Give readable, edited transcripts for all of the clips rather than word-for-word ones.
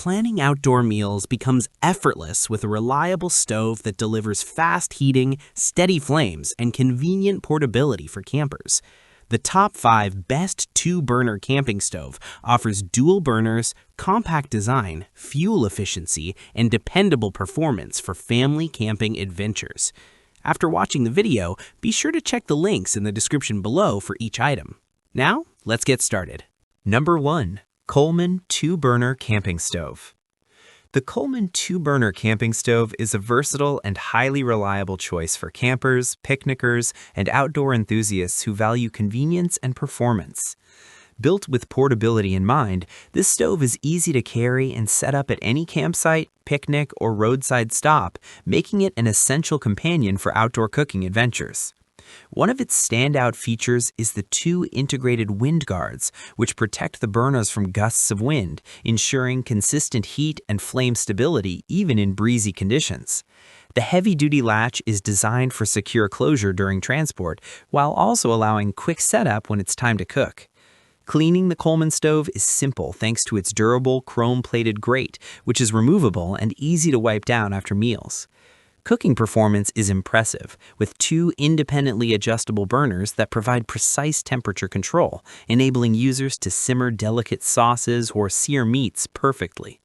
Planning outdoor meals becomes effortless with a reliable stove that delivers fast heating, steady flames, and convenient portability for campers. The top 5 best 2-burner camping stove offers dual burners, compact design, fuel efficiency, and dependable performance for family camping adventures. After watching the video, be sure to check the links in the description below for each item. Now, let's get started. Number 1. Coleman 2-burner camping stove. The Coleman 2-burner camping stove is a versatile and highly reliable choice for campers, picnickers, and outdoor enthusiasts who value convenience and performance. Built with portability in mind, this stove is easy to carry and set up at any campsite, picnic, or roadside stop, making it an essential companion for outdoor cooking adventures. One of its standout features is the 2 integrated wind guards, which protect the burners from gusts of wind, ensuring consistent heat and flame stability even in breezy conditions. The heavy-duty latch is designed for secure closure during transport, while also allowing quick setup when it's time to cook. Cleaning the Coleman stove is simple thanks to its durable chrome-plated grate, which is removable and easy to wipe down after meals. Cooking performance is impressive, with 2 independently adjustable burners that provide precise temperature control, enabling users to simmer delicate sauces or sear meats perfectly.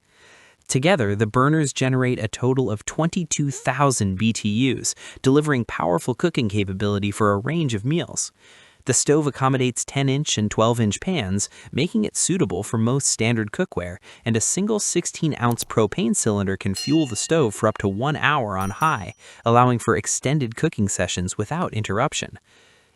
Together, the burners generate a total of 22,000 BTUs, delivering powerful cooking capability for a range of meals. The stove accommodates 10-inch and 12-inch pans, making it suitable for most standard cookware, and a single 16-ounce propane cylinder can fuel the stove for up to 1 hour on high, allowing for extended cooking sessions without interruption.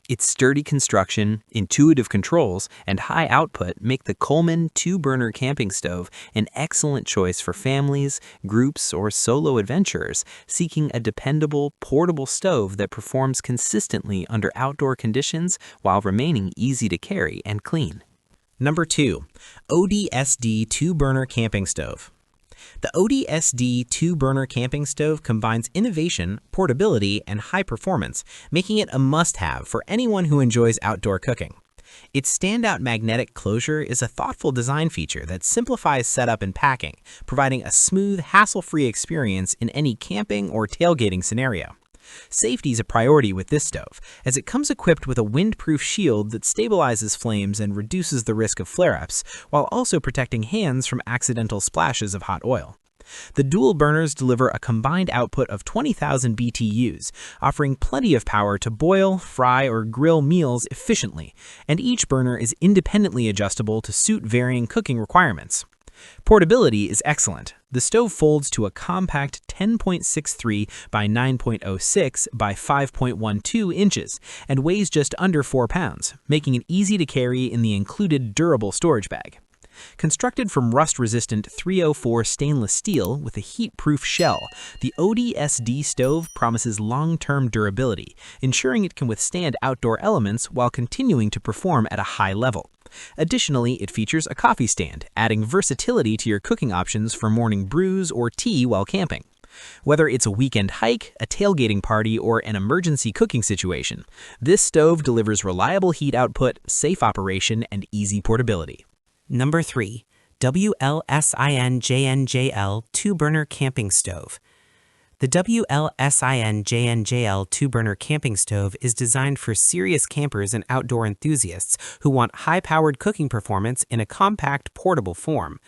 Its sturdy construction, intuitive controls, and high output make the Coleman 2-burner camping stove an excellent choice for families, groups, or solo adventurers seeking a dependable, portable stove that performs consistently under outdoor conditions while remaining easy to carry and clean. Number 2. ODSD 2-burner camping stove. The ODSD 2-burner camping stove combines innovation, portability, and high performance, making it a must-have for anyone who enjoys outdoor cooking. Its standout magnetic closure is a thoughtful design feature that simplifies setup and packing, providing a smooth, hassle-free experience in any camping or tailgating scenario. Safety is a priority with this stove, as it comes equipped with a windproof shield that stabilizes flames and reduces the risk of flare-ups, while also protecting hands from accidental splashes of hot oil. The dual burners deliver a combined output of 20,000 BTUs, offering plenty of power to boil, fry, or grill meals efficiently, and each burner is independently adjustable to suit varying cooking requirements. Portability is excellent. The stove folds to a compact 10.63 by 9.06 by 5.12 inches and weighs just under 4 pounds, making it easy to carry in the included durable storage bag. Constructed from rust-resistant 304 stainless steel with a heat-proof shell, the ODSD stove promises long-term durability, ensuring it can withstand outdoor elements while continuing to perform at a high level. Additionally, it features a coffee stand, adding versatility to your cooking options for morning brews or tea while camping. Whether it's a weekend hike, a tailgating party, or an emergency cooking situation, this stove delivers reliable heat output, safe operation, and easy portability. Number 3. WLSINJL 2-burner camping stove. The WLSINJL 2-burner camping stove is designed for serious campers and outdoor enthusiasts who want high-powered cooking performance in a compact, portable form.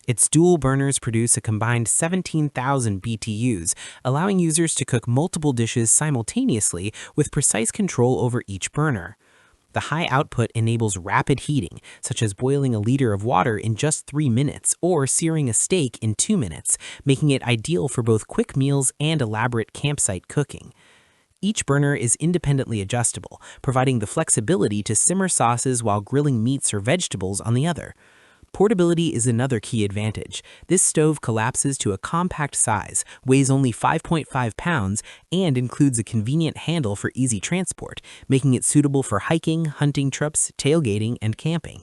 Its dual burners produce a combined 17,000 BTUs, allowing users to cook multiple dishes simultaneously with precise control over each burner. The high output enables rapid heating, such as boiling a liter of water in just 3 minutes or searing a steak in 2 minutes, making it ideal for both quick meals and elaborate campsite cooking. Each burner is independently adjustable, providing the flexibility to simmer sauces while grilling meats or vegetables on the other. Portability is another key advantage. This stove collapses to a compact size, weighs only 5.5 pounds, and includes a convenient handle for easy transport, making it suitable for hiking, hunting trips, tailgating, and camping.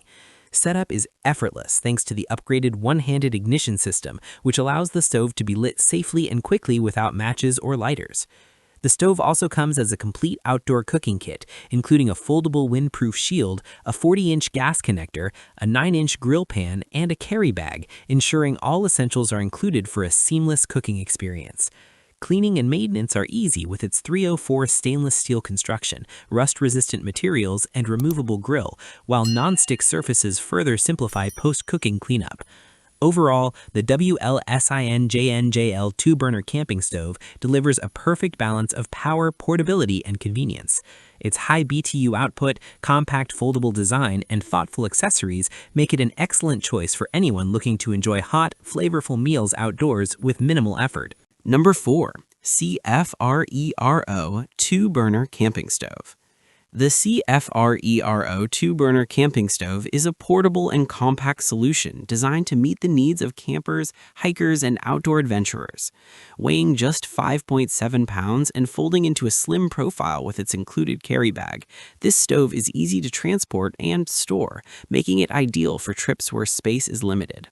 Setup is effortless thanks to the upgraded one-handed ignition system, which allows the stove to be lit safely and quickly without matches or lighters. The stove also comes as a complete outdoor cooking kit, including a foldable windproof shield, a 40-inch gas connector, a 9-inch grill pan, and a carry bag, ensuring all essentials are included for a seamless cooking experience. Cleaning and maintenance are easy with its 304 stainless steel construction, rust-resistant materials, and removable grill, while non-stick surfaces further simplify post-cooking cleanup. Overall, the WLSINJL 2-burner camping stove delivers a perfect balance of power, portability, and convenience. Its high BTU output, compact foldable design, and thoughtful accessories make it an excellent choice for anyone looking to enjoy hot, flavorful meals outdoors with minimal effort. Number 4. CFRERO 2-burner camping stove. The CFRERO 2-burner camping stove is a portable and compact solution designed to meet the needs of campers, hikers, and outdoor adventurers. Weighing just 5.7 pounds and folding into a slim profile with its included carry bag, this stove is easy to transport and store, making it ideal for trips where space is limited.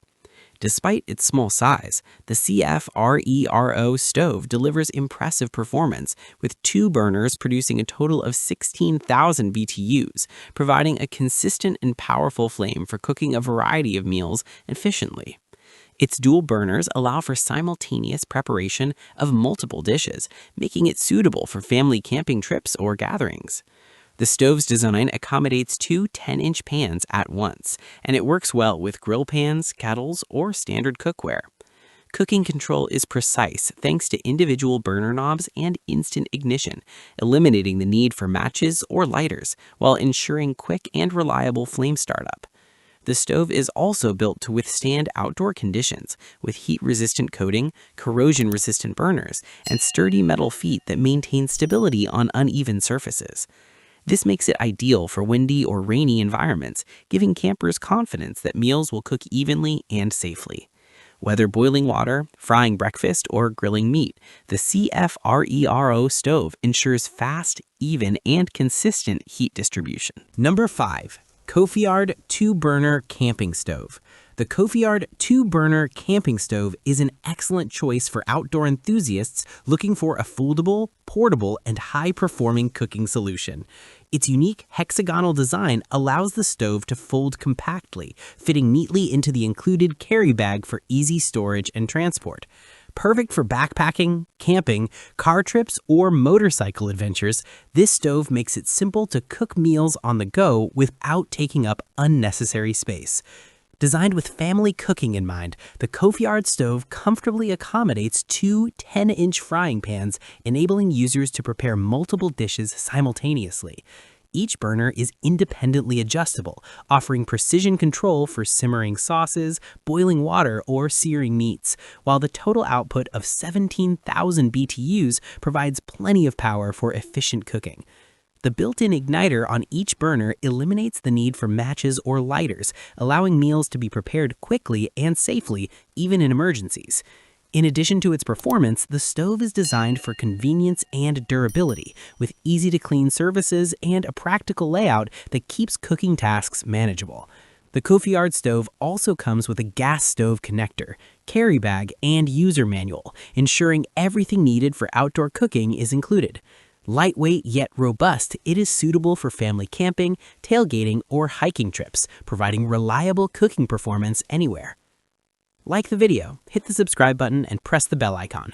Despite its small size, the CFRERO stove delivers impressive performance, with 2 burners producing a total of 16,000 BTUs, providing a consistent and powerful flame for cooking a variety of meals efficiently. Its dual burners allow for simultaneous preparation of multiple dishes, making it suitable for family camping trips or gatherings. The stove's design accommodates 2 10-inch pans at once, and it works well with grill pans, kettles, or standard cookware. Cooking control is precise thanks to individual burner knobs and instant ignition, eliminating the need for matches or lighters, while ensuring quick and reliable flame startup. The stove is also built to withstand outdoor conditions, with heat-resistant coating, corrosion-resistant burners, and sturdy metal feet that maintain stability on uneven surfaces. This makes it ideal for windy or rainy environments, giving campers confidence that meals will cook evenly and safely. Whether boiling water, frying breakfast, or grilling meat, the CFRERO stove ensures fast, even, and consistent heat distribution. Number 5. Cofiyard 2-burner camping stove. The Cofiyard 2-burner camping stove is an excellent choice for outdoor enthusiasts looking for a foldable, portable, and high-performing cooking solution. Its unique hexagonal design allows the stove to fold compactly, fitting neatly into the included carry bag for easy storage and transport. Perfect for backpacking, camping, car trips, or motorcycle adventures, this stove makes it simple to cook meals on the go without taking up unnecessary space. Designed with family cooking in mind, the Cofiyard stove comfortably accommodates 2 10-inch frying pans, enabling users to prepare multiple dishes simultaneously. Each burner is independently adjustable, offering precision control for simmering sauces, boiling water, or searing meats, while the total output of 17,000 BTUs provides plenty of power for efficient cooking. The built-in igniter on each burner eliminates the need for matches or lighters, allowing meals to be prepared quickly and safely, even in emergencies. In addition to its performance, the stove is designed for convenience and durability, with easy-to-clean surfaces and a practical layout that keeps cooking tasks manageable. The Cofiyard stove also comes with a gas stove connector, carry bag, and user manual, ensuring everything needed for outdoor cooking is included. Lightweight yet robust, it is suitable for family camping, tailgating, or hiking trips, providing reliable cooking performance anywhere. Like the video, hit the subscribe button, and press the bell icon.